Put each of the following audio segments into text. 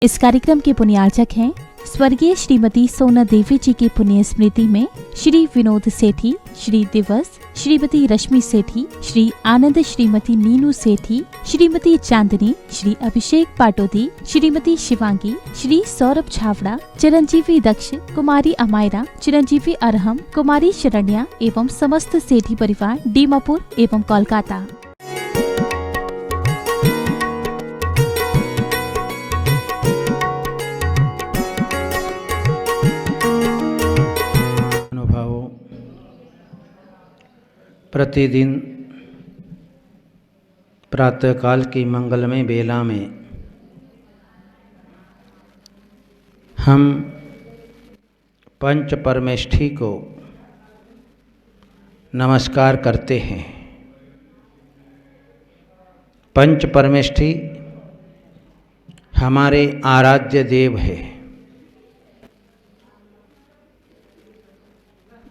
इस कार्यक्रम के पुण्यार्चक हैं स्वर्गीय श्रीमती सोना देवी जी की पुण्य स्मृति में श्री विनोद सेठी, श्री दिवस, श्रीमती रश्मि सेठी, श्री आनंद, श्रीमती नीनू सेठी, श्रीमती चांदनी, श्री अभिषेक पाटोदी, श्रीमती शिवांगी, श्री सौरभ छावड़ा, चिरंजीवी दक्ष, कुमारी अमायरा, चिरंजीवी अरहम, कुमारी शरण्या एवं समस्त सेठी परिवार दीमापुर एवं कोलकाता। प्रतिदिन प्रातःकाल की मंगलमय बेला में हम पंच परमेष्ठी को नमस्कार करते हैं। पंच परमेष्ठी हमारे आराध्य देव है।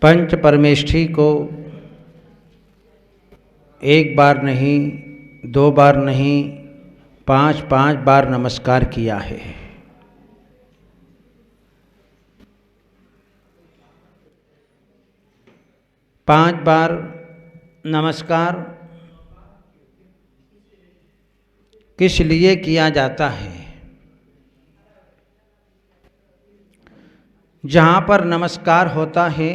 पंच परमेष्ठी को एक बार नहीं, दो बार नहीं, पांच बार नमस्कार किया है। पांच बार नमस्कार किस लिए किया जाता है? जहाँ पर नमस्कार होता है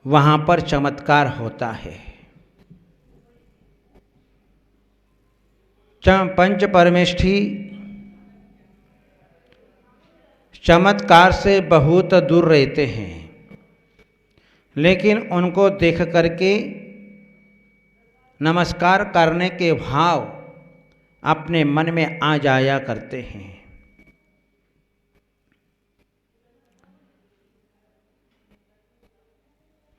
वहाँ पर चमत्कार होता है। पंच परमेष्ठी चमत्कार से बहुत दूर रहते हैं, लेकिन उनको देख करके नमस्कार करने के भाव अपने मन में आ जाया करते हैं।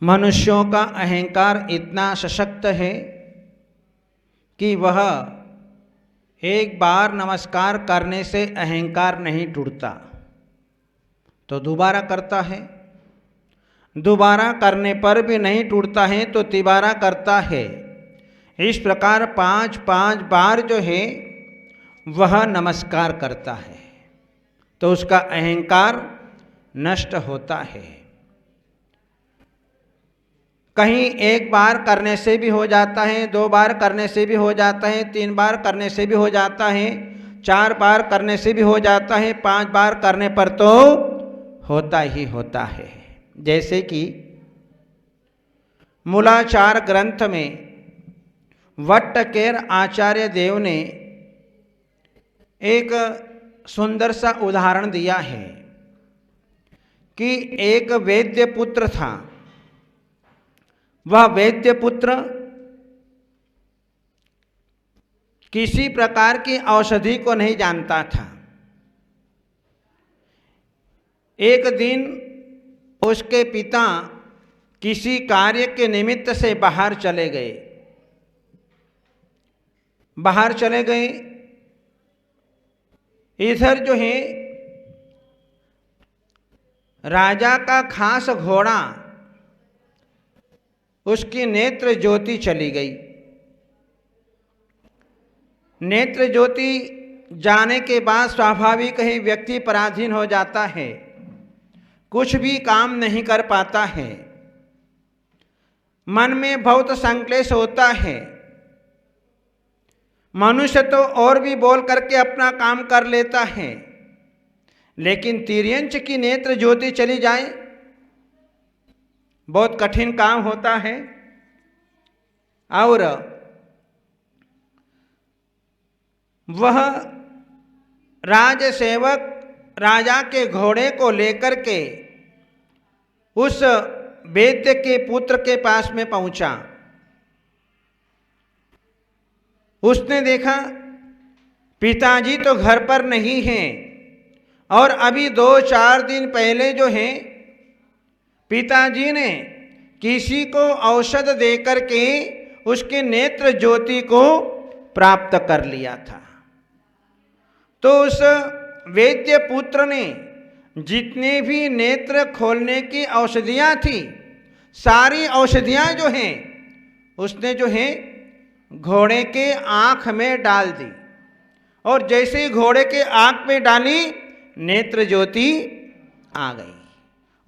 मनुष्यों का अहंकार इतना सशक्त है कि वह एक बार नमस्कार करने से अहंकार नहीं टूटता, तो दोबारा करता है, दोबारा करने पर भी नहीं टूटता है तो तिबारा करता है। इस प्रकार पांच बार जो है वह नमस्कार करता है तो उसका अहंकार नष्ट होता है। कहीं एक बार करने से भी हो जाता है, दो बार करने से भी हो जाता है, तीन बार करने से भी हो जाता है, चार बार करने से भी हो जाता है, पांच बार करने पर तो होता ही होता है। जैसे कि मूलाचार ग्रंथ में वट्टकेर आचार्य देव ने एक सुंदर सा उदाहरण दिया है कि एक वैद्य पुत्र था। वह वैद्य पुत्र किसी प्रकार की औषधि को नहीं जानता था। एक दिन उसके पिता किसी कार्य के निमित्त से बाहर चले गए। इधर जो है राजा का खास घोड़ा उसकी नेत्र ज्योति चली गई। नेत्र ज्योति जाने के बाद स्वाभाविक ही व्यक्ति पराधीन हो जाता है, कुछ भी काम नहीं कर पाता है, मन में बहुत संक्लेश होता है। मनुष्य तो और भी बोल करके अपना काम कर लेता है, लेकिन तिर्यंच की नेत्र ज्योति चली जाए बहुत कठिन काम होता है। और वह राजसेवक राजा के घोड़े को लेकर के उस वैद्य के पुत्र के पास में पहुंचा। उसने देखा पिताजी तो घर पर नहीं हैं और अभी 2-4 दिन पहले जो है पिताजी ने किसी को औषध देकर के उसके नेत्र ज्योति को प्राप्त कर लिया था। तो उस वैद्य पुत्र ने जितने भी नेत्र खोलने की औषधियाँ थी, सारी औषधियाँ जो हैं उसने जो है घोड़े के आँख में डाल दी और जैसे ही घोड़े के आंख में डाली नेत्र ज्योति आ गई।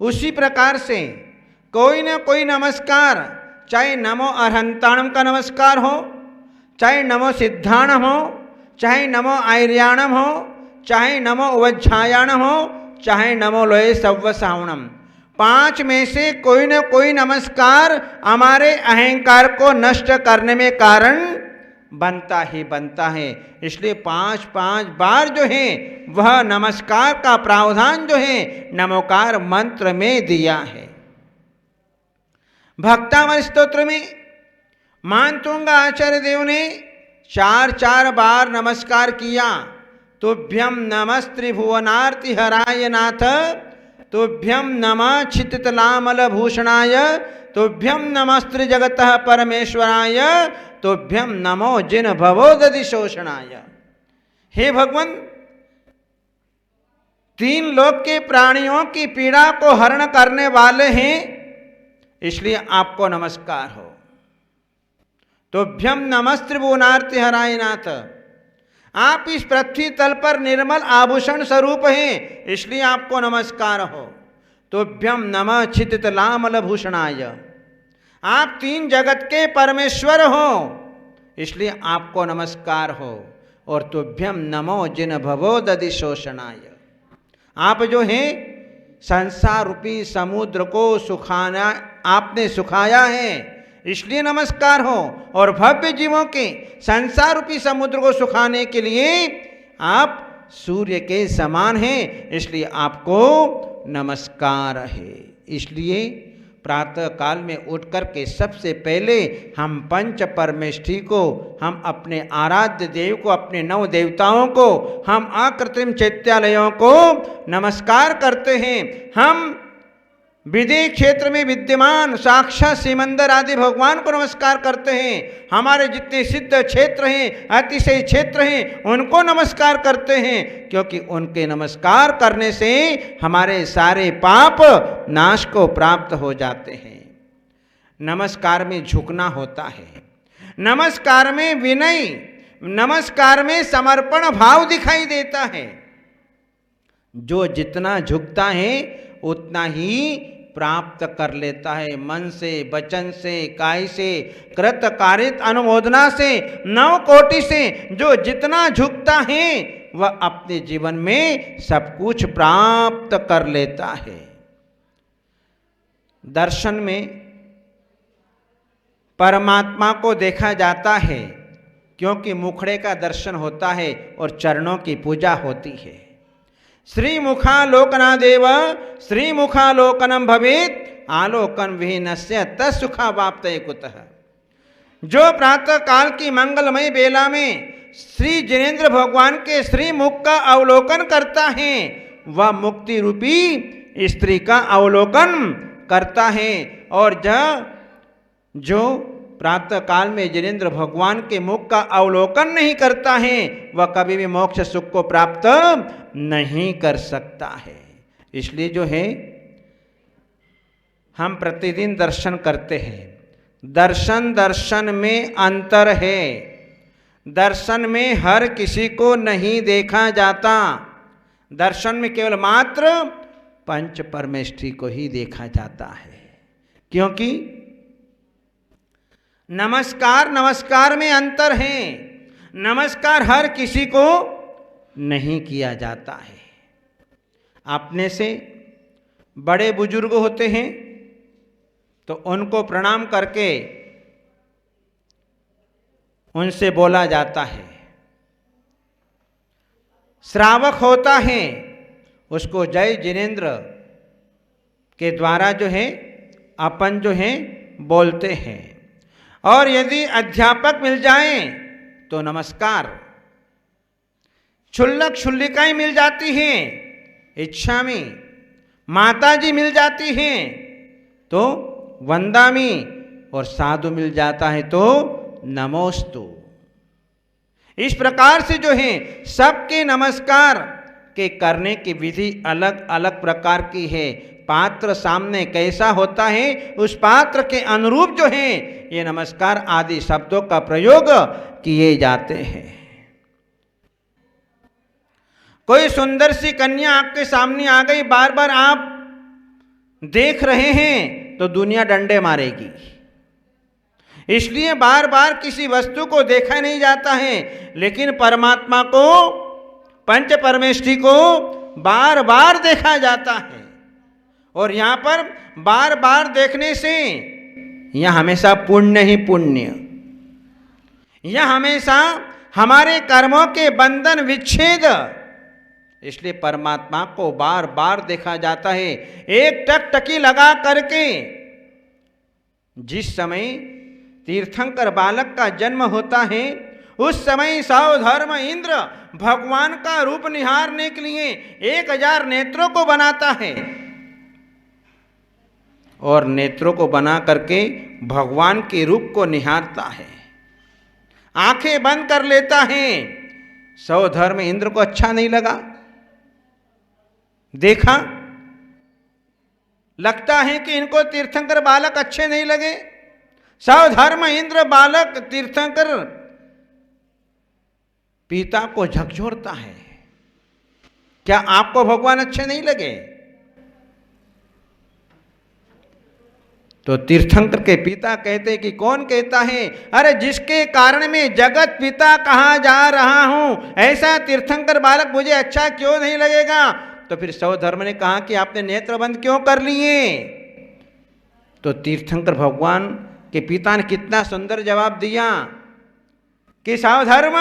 उसी प्रकार से कोई न कोई नमस्कार, चाहे नमो अरहंताणम का नमस्कार हो, चाहे नमो सिद्धाणम हो, चाहे नमो आर्याणम हो, चाहे नमो उवज्झायाणम हो, चाहे नमो लोये सव्व सावणम, 5 में से कोई न कोई नमस्कार हमारे अहंकार को नष्ट करने में कारण बनता ही बनता है। इसलिए 5 बार जो है वह नमस्कार का प्रावधान जो है नमोकार मंत्र में दिया है। भक्तामृत स्तोत्र में मानतुंग आचार्य देव ने 4 बार नमस्कार किया। तुभ्यम नमस्त्रिभुवनार्ति हराय नाथ, तुभ्यम नमः छितलामल भूषणाय, तुभ्यम नमस्त्र जगतः परमेश्वराय, तुभ्यम नमो जिन भवोदधि शोषणाय। हे भगवान, 3 लोक के प्राणियों की पीड़ा को हरण करने वाले हैं, इसलिए आपको नमस्कार हो। तुभ्यम नमस्त्रिभुवनार्ति हराय नाथ, आप इस पृथ्वी तल पर निर्मल आभूषण स्वरूप हैं, इसलिए आपको नमस्कार हो। तुभ्यम नमः छितलामल भूषणाय, आप 3 जगत के परमेश्वर हो, इसलिए आपको नमस्कार हो। और तुभ्यम नमो जिन भवोदधि शोषणाय, आप जो हैं संसार रूपी समुद्र को सुखाना, आपने सुखाया है, इसलिए नमस्कार हो। और भव्य जीवों के संसार रूपी समुद्र को सुखाने के लिए आप सूर्य के समान हैं, इसलिए आपको नमस्कार है। इसलिए प्रातः काल में उठ कर के सबसे पहले हम पंच परमेष्ठी को, हम अपने आराध्य देव को, अपने 9 देवताओं को, हम अकृत्रिम चैत्यालयों को नमस्कार करते हैं। हम विदेह क्षेत्र में विद्यमान साक्षात सिमंदर आदि भगवान को नमस्कार करते हैं। हमारे जितने सिद्ध क्षेत्र हैं, अतिशय क्षेत्र हैं, उनको नमस्कार करते हैं, क्योंकि उनके नमस्कार करने से हमारे सारे पाप नाश को प्राप्त हो जाते हैं। नमस्कार में झुकना होता है, नमस्कार में विनय, नमस्कार में समर्पण भाव दिखाई देता है। जो जितना झुकता है उतना ही प्राप्त कर लेता है। मन से, वचन से, काय से, कृत कारित अनुमोदना से, 9 कोटि से जो जितना झुकता है वह अपने जीवन में सब कुछ प्राप्त कर लेता है। दर्शन में परमात्मा को देखा जाता है, क्योंकि मुखड़े का दर्शन होता है और चरणों की पूजा होती है। श्रीमुखालोकनादेव श्रीमुखालोकनम भवेत् आलोकन विहीनस्य तत्सुखावाप्तये कुतः। जो प्रातः काल की मंगलमय बेला में श्री जिनेन्द्र भगवान के श्रीमुख का अवलोकन करता है, वह मुक्ति रूपी स्त्री का अवलोकन करता है। और जो प्रातः काल में जिनेन्द्र भगवान के मुख का अवलोकन नहीं करता है, वह कभी भी मोक्ष सुख को प्राप्त नहीं कर सकता है। इसलिए जो है हम प्रतिदिन दर्शन करते हैं। दर्शन दर्शन में अंतर है। दर्शन में हर किसी को नहीं देखा जाता। दर्शन में केवल मात्र पंच परमेष्ठी को ही देखा जाता है, क्योंकि नमस्कार नमस्कार में अंतर है। नमस्कार हर किसी को नहीं किया जाता है। अपने से बड़े बुजुर्ग होते हैं तो उनको प्रणाम करके उनसे बोला जाता है। श्रावक होता है उसको जय जिनेन्द्र के द्वारा जो है अपन जो है बोलते हैं। और यदि अध्यापक मिल जाएं तो नमस्कार। क्षुल्लक क्षुल्लिकाएं मिल जाती हैं इच्छा में, माताजी मिल जाती हैं तो वंदामी, और साधु मिल जाता है तो नमोस्तु। इस प्रकार से जो है सबके नमस्कार के करने की विधि अलग अलग प्रकार की है। पात्र सामने कैसा होता है उस पात्र के अनुरूप जो है ये नमस्कार आदि शब्दों का प्रयोग किए जाते हैं। कोई सुंदर सी कन्या आपके सामने आ गई, बार बार आप देख रहे हैं तो दुनिया डंडे मारेगी। इसलिए बार बार किसी वस्तु को देखा नहीं जाता है, लेकिन परमात्मा को, पंच परमेष्ठी को बार बार देखा जाता है। और यहां पर बार बार देखने से यह हमेशा पुण्य ही पुण्य, यह हमेशा हमारे कर्मों के बंधन विच्छेद। इसलिए परमात्मा को बार बार देखा जाता है। एक टकटकी लगा करके जिस समय तीर्थंकर बालक का जन्म होता है, उस समय सावधर्म इंद्र भगवान का रूप निहारने के लिए 1000 नेत्रों को बनाता है और नेत्रों को बना करके भगवान के रूप को निहारता है, आंखें बंद कर लेता है। सावधर्म इंद्र को अच्छा नहीं लगा, देखा, लगता है कि इनको तीर्थंकर बालक अच्छे नहीं लगे। सावधर्म इंद्र बालक तीर्थंकर पिता को झकझोरता है, क्या आपको भगवान अच्छे नहीं लगे? तो तीर्थंकर के पिता कहते कि कौन कहता है, अरे जिसके कारण मैं जगत पिता कहा जा रहा हूं, ऐसा तीर्थंकर बालक मुझे अच्छा क्यों नहीं लगेगा? तो फिर सावधर्म ने कहा कि आपने नेत्र बंद क्यों कर लिए? तो तीर्थंकर भगवान के पिता ने कितना सुंदर जवाब दिया कि सावधर्म,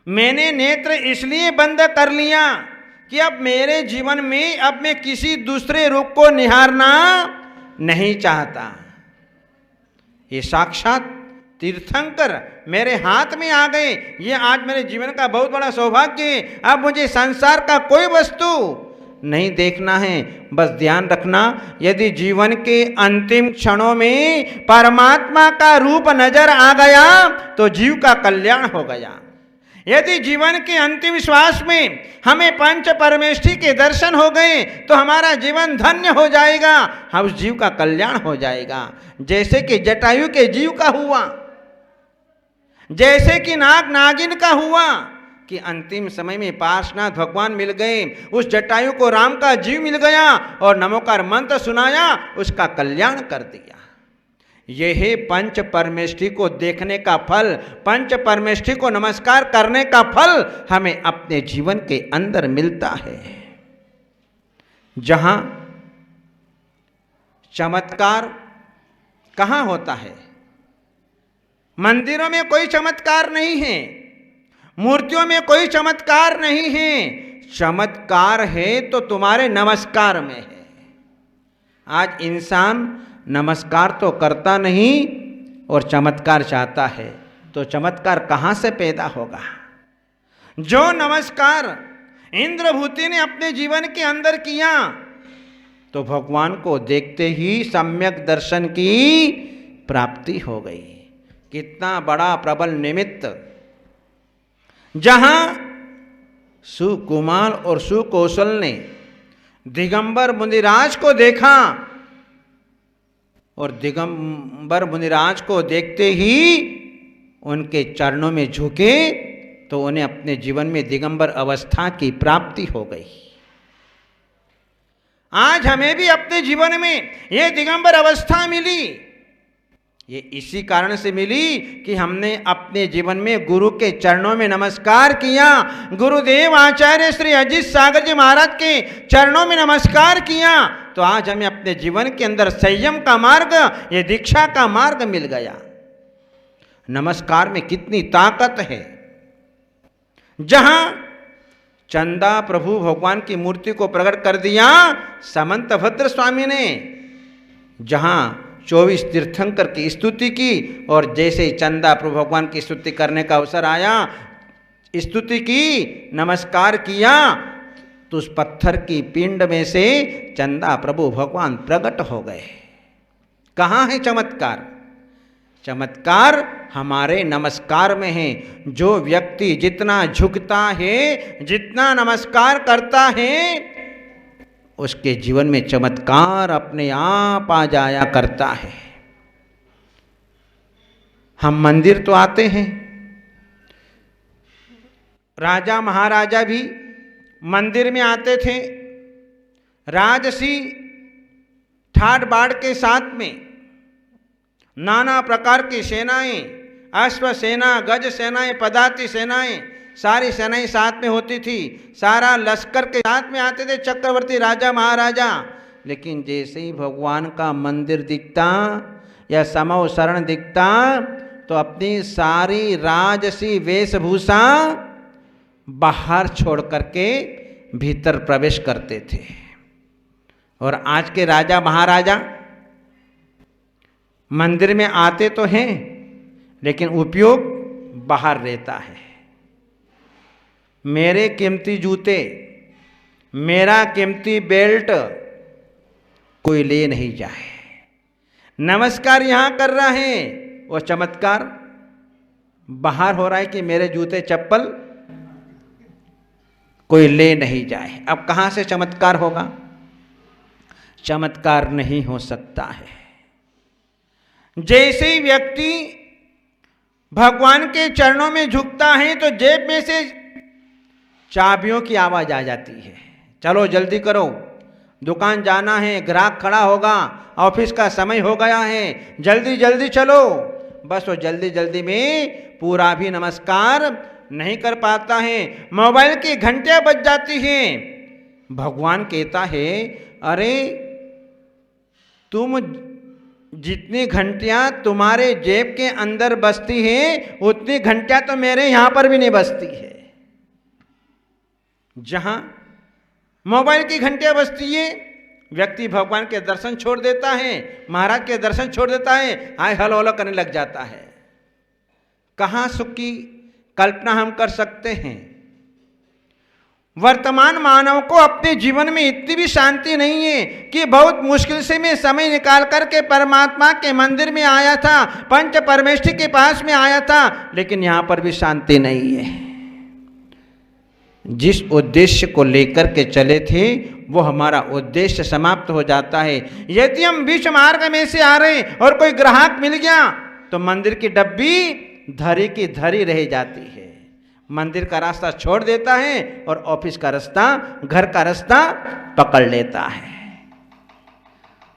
मैंने नेत्र इसलिए बंद कर लिया कि अब मेरे जीवन में अब मैं किसी दूसरे रूप को निहारना नहीं चाहता। ये साक्षात तीर्थंकर मेरे हाथ में आ गए, ये आज मेरे जीवन का बहुत बड़ा सौभाग्य है। अब मुझे संसार का कोई वस्तु नहीं देखना है। बस ध्यान रखना, यदि जीवन के अंतिम क्षणों में परमात्मा का रूप नजर आ गया तो जीव का कल्याण हो गया। यदि जीवन के अंतिम श्वास में हमें पंच परमेष्ठी के दर्शन हो गए तो हमारा जीवन धन्य हो जाएगा, हम उस जीव का कल्याण हो जाएगा। जैसे कि जटायु के जीव का हुआ, जैसे कि नाग नागिन का हुआ कि अंतिम समय में पार्श्वनाथ भगवान मिल गए, उस जटायु को राम का जीव मिल गया और नमोकार मंत्र सुनाया, उसका कल्याण कर दिया। यह है पंच परमेष्ठी को देखने का फल, पंच परमेष्ठी को नमस्कार करने का फल हमें अपने जीवन के अंदर मिलता है। जहां चमत्कार कहां होता है? मंदिरों में कोई चमत्कार नहीं है, मूर्तियों में कोई चमत्कार नहीं है। चमत्कार है तो तुम्हारे नमस्कार में है। आज इंसान नमस्कार तो करता नहीं और चमत्कार चाहता है, तो चमत्कार कहां से पैदा होगा? जो नमस्कार इंद्रभूति ने अपने जीवन के अंदर किया तो भगवान को देखते ही सम्यक दर्शन की प्राप्ति हो गई। कितना बड़ा प्रबल निमित्त! जहां सुकुमार और सुकौशल ने दिगंबर मुनिराज को देखा और दिगंबर मुनिराज को देखते ही उनके चरणों में झुके तो उन्हें अपने जीवन में दिगंबर अवस्था की प्राप्ति हो गई। आज हमें भी अपने जीवन में यह दिगंबर अवस्था मिली। ये इसी कारण से मिली कि हमने अपने जीवन में गुरु के चरणों में नमस्कार किया, गुरुदेव आचार्य श्री अजीत सागर जी महाराज के चरणों में नमस्कार किया, तो आज हमें अपने जीवन के अंदर संयम का मार्ग, ये दीक्षा का मार्ग मिल गया। नमस्कार में कितनी ताकत है! जहां चंदा प्रभु भगवान की मूर्ति को प्रकट कर दिया समंतभद्र स्वामी ने, जहां 24 तीर्थंकर की स्तुति की और जैसे ही चंदा प्रभु भगवान की स्तुति करने का अवसर आया, स्तुति की, नमस्कार किया, तो उस पत्थर की पिंड में से चंदा प्रभु भगवान प्रकट हो गए। कहाँ है चमत्कार? चमत्कार हमारे नमस्कार में है। जो व्यक्ति जितना झुकता है, जितना नमस्कार करता है, उसके जीवन में चमत्कार अपने आप आ जाया करता है। हम मंदिर तो आते हैं, राजा महाराजा भी मंदिर में आते थे। राजसी ठाट बाट के साथ में नाना प्रकार की सेनाएं, अश्व सेना, गज सेनाएं, पदाति सेनाएं, सारी सेनाएं साथ में होती थी। सारा लश्कर के साथ में आते थे चक्रवर्ती राजा महाराजा। लेकिन जैसे ही भगवान का मंदिर दिखता या समव शरण दिखता तो अपनी सारी राजसी वेशभूषा बाहर छोड़ करके भीतर प्रवेश करते थे। और आज के राजा महाराजा मंदिर में आते तो हैं लेकिन उपयोग बाहर रहता है। मेरे कीमती जूते, मेरा कीमती बेल्ट कोई ले नहीं जाए। नमस्कार यहां कर रहे हैं, वो चमत्कार बाहर हो रहा है कि मेरे जूते चप्पल कोई ले नहीं जाए। अब कहां से चमत्कार होगा? चमत्कार नहीं हो सकता है। जैसे ही व्यक्ति भगवान के चरणों में झुकता है तो जेब में से चाबियों की आवाज आ जाती है, चलो जल्दी करो, दुकान जाना है, ग्राहक खड़ा होगा, ऑफिस का समय हो गया है, जल्दी जल्दी चलो। बस वो जल्दी जल्दी में पूरा भी नमस्कार नहीं कर पाता है। मोबाइल की घंटियां बज जाती हैं। भगवान कहता है, अरे तुम जितनी घंटियां तुम्हारे जेब के अंदर बजती हैं उतनी घंटियां तो मेरे यहां पर भी नहीं बजती है। जहां मोबाइल की घंटियां बजती है व्यक्ति भगवान के दर्शन छोड़ देता है, महाराज के दर्शन छोड़ देता है, हाय हलो हलो करने लग जाता है। कहां सुख की कल्पना हम कर सकते हैं? वर्तमान मानव को अपने जीवन में इतनी भी शांति नहीं है कि बहुत मुश्किल से मैं समय निकाल करके परमात्मा के मंदिर में आया था, पंच परमेष्ठी के पास में आया था, लेकिन यहां पर भी शांति नहीं है। जिस उद्देश्य को लेकर के चले थे वो हमारा उद्देश्य समाप्त हो जाता है। यदि हम बीच मार्ग में से आ रहे हैं और कोई ग्राहक मिल गया तो मंदिर की डब्बी धरी की धरी रह जाती है। मंदिर का रास्ता छोड़ देता है और ऑफिस का रास्ता, घर का रास्ता पकड़ लेता है।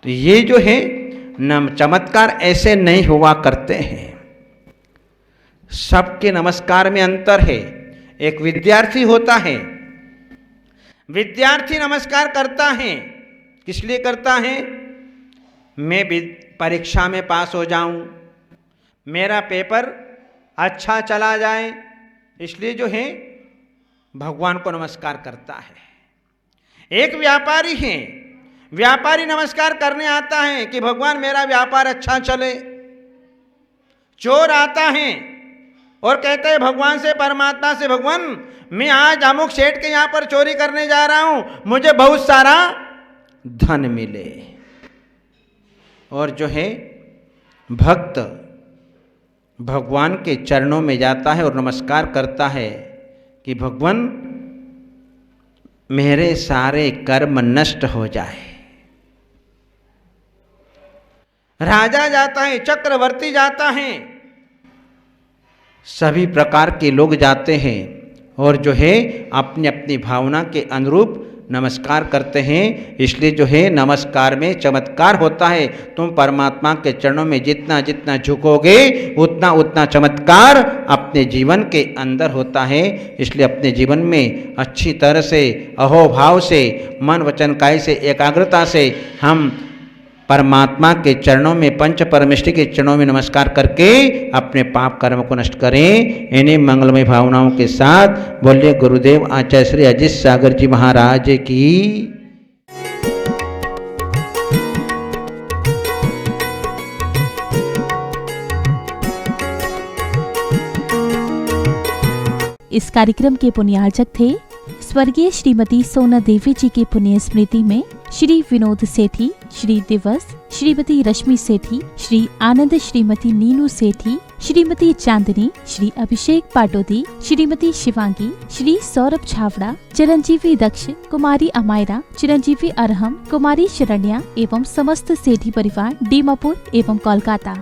तो ये जो है चमत्कार ऐसे नहीं हुआ करते हैं। सबके नमस्कार में अंतर है। एक विद्यार्थी होता है, विद्यार्थी नमस्कार करता है, किस लिए करता है? मैं परीक्षा में पास हो जाऊं, मेरा पेपर अच्छा चला जाए, इसलिए जो है भगवान को नमस्कार करता है। एक व्यापारी है, व्यापारी नमस्कार करने आता है कि भगवान मेरा व्यापार अच्छा चले। चोर आता है और कहते हैं भगवान से, परमात्मा से, भगवान मैं आज अमुक सेठ के यहां पर चोरी करने जा रहा हूं, मुझे बहुत सारा धन मिले। और जो है भक्त भगवान के चरणों में जाता है और नमस्कार करता है कि भगवान मेरे सारे कर्म नष्ट हो जाए। राजा जाता है, चक्रवर्ती जाता है, सभी प्रकार के लोग जाते हैं और जो है अपनी अपनी भावना के अनुरूप नमस्कार करते हैं। इसलिए जो है नमस्कार में चमत्कार होता है। तुम परमात्मा के चरणों में जितना जितना झुकोगे उतना उतना चमत्कार अपने जीवन के अंदर होता है। इसलिए अपने जीवन में अच्छी तरह से अहोभाव से, मन वचन काय से, एकाग्रता से हम परमात्मा के चरणों में, पंच परमेष्ठी के चरणों में नमस्कार करके अपने पाप कर्म को नष्ट करें। इन्हीं मंगलमय भावनाओं के साथ बोलिए गुरुदेव आचार्य श्री अजीत सागर जी महाराज की। इस कार्यक्रम के पुण्यार्चक थे स्वर्गीय श्रीमती सोना देवी जी की पुण्य स्मृति में श्री विनोद सेठी, श्री दिवस, श्रीमती रश्मि सेठी, श्री आनंद, श्रीमती नीनू सेठी, श्रीमती चांदनी, श्री अभिषेक पाटोदी, श्रीमती शिवांगी, श्री सौरभ छावड़ा, चिरंजीवी दक्ष, कुमारी अमायरा, चिरंजीवी अरहम, कुमारी शरण्या एवं समस्त सेठी परिवार डीमापुर एवं कोलकाता